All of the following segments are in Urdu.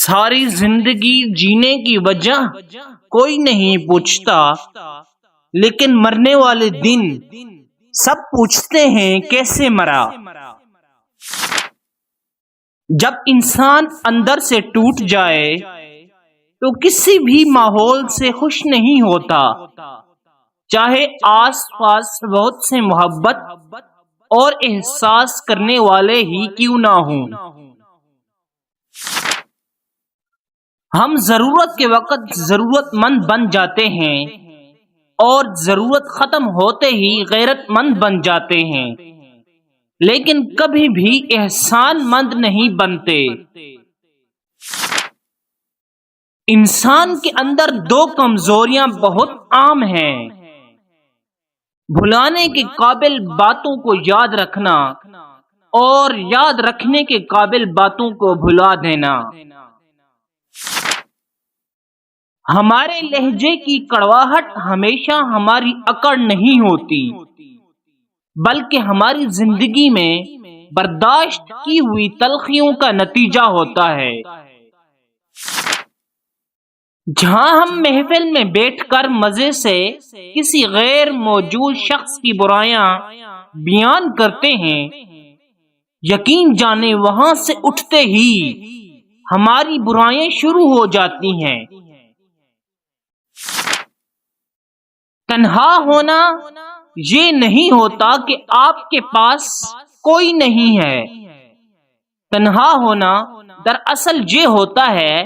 ساری زندگی جینے کی وجہ کوئی نہیں پوچھتا، لیکن مرنے والے دن سب پوچھتے ہیں کیسے مرا۔ جب انسان اندر سے ٹوٹ جائے تو کسی بھی ماحول سے خوش نہیں ہوتا، چاہے آس پاس بہت سے محبت اور احساس کرنے والے ہی کیوں نہ ہوں۔ ہم ضرورت کے وقت ضرورت مند بن جاتے ہیں اور ضرورت ختم ہوتے ہی غیرت مند بن جاتے ہیں، لیکن کبھی بھی احسان مند نہیں بنتے۔ انسان کے اندر دو کمزوریاں بہت عام ہیں: بھلانے کے قابل باتوں کو یاد رکھنا اور یاد رکھنے کے قابل باتوں کو بھلا دینا۔ ہمارے لہجے کی کڑواہٹ ہمیشہ ہماری اکڑ نہیں ہوتی، بلکہ ہماری زندگی میں برداشت کی ہوئی تلخیوں کا نتیجہ ہوتا ہے۔ جہاں ہم محفل میں بیٹھ کر مزے سے کسی غیر موجود شخص کی برائیاں بیان کرتے ہیں، یقین جانے وہاں سے اٹھتے ہی ہماری برائیاں شروع ہو جاتی ہیں۔ تنہا ہونا یہ نہیں ہوتا کہ آپ کے پاس کوئی نہیں ہے، تنہا ہونا دراصل یہ ہوتا ہے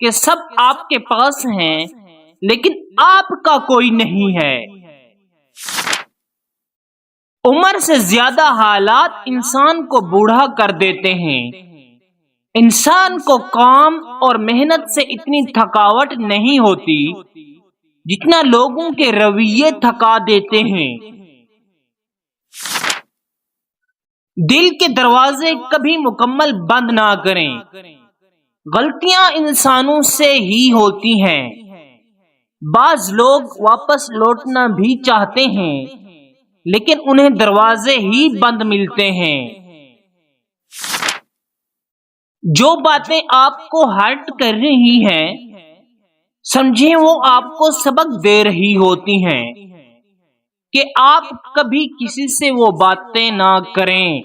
کہ سب آپ کے پاس ہیں لیکن آپ کا کوئی نہیں ہے۔ عمر سے زیادہ حالات انسان کو بوڑھا کر دیتے ہیں۔ انسان کو کام اور محنت سے اتنی تھکاوٹ نہیں ہوتی جتنا لوگوں کے رویے تھکا دیتے ہیں۔ دل کے دروازے کبھی مکمل بند نہ کریں۔ غلطیاں انسانوں سے ہی ہوتی ہیں۔ بعض لوگ واپس لوٹنا بھی چاہتے ہیں لیکن انہیں دروازے ہی بند ملتے ہیں۔ جو باتیں آپ کو ہرٹ کر رہی ہیں، سمجھیں وہ آپ کو سبق دے رہی ہوتی ہیں کہ آپ کبھی کسی سے وہ باتیں نہ کریں۔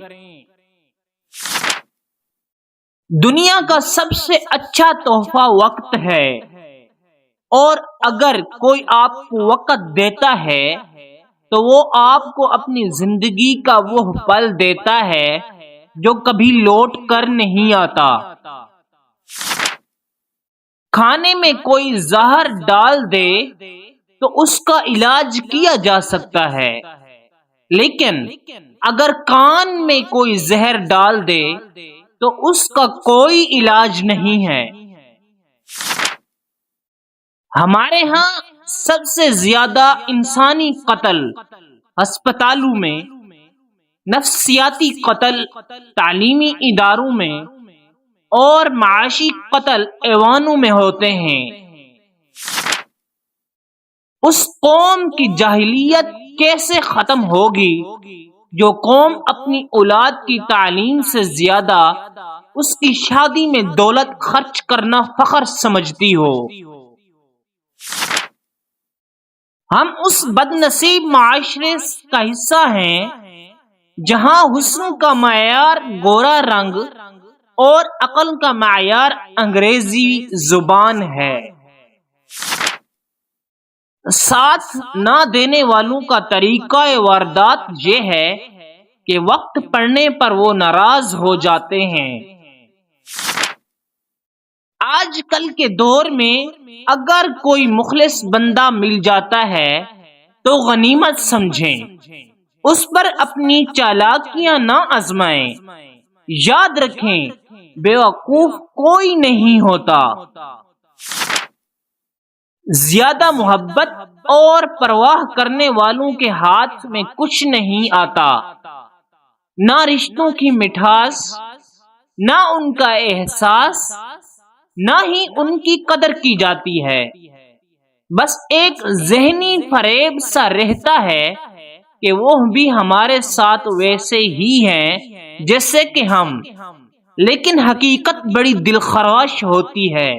دنیا کا سب سے اچھا تحفہ وقت ہے، اور اگر کوئی آپ کو وقت دیتا ہے تو وہ آپ کو اپنی زندگی کا وہ پل دیتا ہے جو کبھی لوٹ کر نہیں آتا۔ کھانے میں کوئی زہر ڈال دے تو اس کا علاج کیا جا سکتا ہے، لیکن اگر کان میں کوئی زہر ڈال دے تو اس کا کوئی علاج نہیں ہے۔ ہمارے ہاں سب سے زیادہ انسانی قتل ہسپتالوں میں، نفسیاتی قتل تعلیمی اداروں میں اور معاشی قتل ایوانوں میں ہوتے ہیں۔ اس قوم کی جاہلیت کیسے ختم ہوگی جو قوم اپنی اولاد کی تعلیم سے زیادہ اس کی شادی میں دولت خرچ کرنا فخر سمجھتی ہو؟ ہم اس بد نصیب معاشرے کا حصہ ہیں جہاں حسن کا معیار گورا رنگ اور عقل کا معیار انگریزی زبان ہے۔ ساتھ نہ دینے والوں کا طریقہ واردات یہ ہے کہ وقت پڑنے پر وہ ناراض ہو جاتے ہیں۔ آج کل کے دور میں اگر کوئی مخلص بندہ مل جاتا ہے تو غنیمت سمجھیں، اس پر اپنی چالاکیاں نہ آزمائیں۔ یاد رکھیں، بیوقوف کوئی نہیں ہوتا۔ زیادہ محبت اور پرواہ کرنے والوں کے ہاتھ میں کچھ نہیں آتا، نہ رشتوں کی مٹھاس، نہ ان کا احساس، نہ ہی ان کی قدر کی جاتی ہے۔ بس ایک ذہنی فریب سا رہتا ہے کہ وہ بھی ہمارے ساتھ ویسے ہی ہیں جیسے کہ ہم، لیکن حقیقت بڑی دلخراش ہوتی ہے۔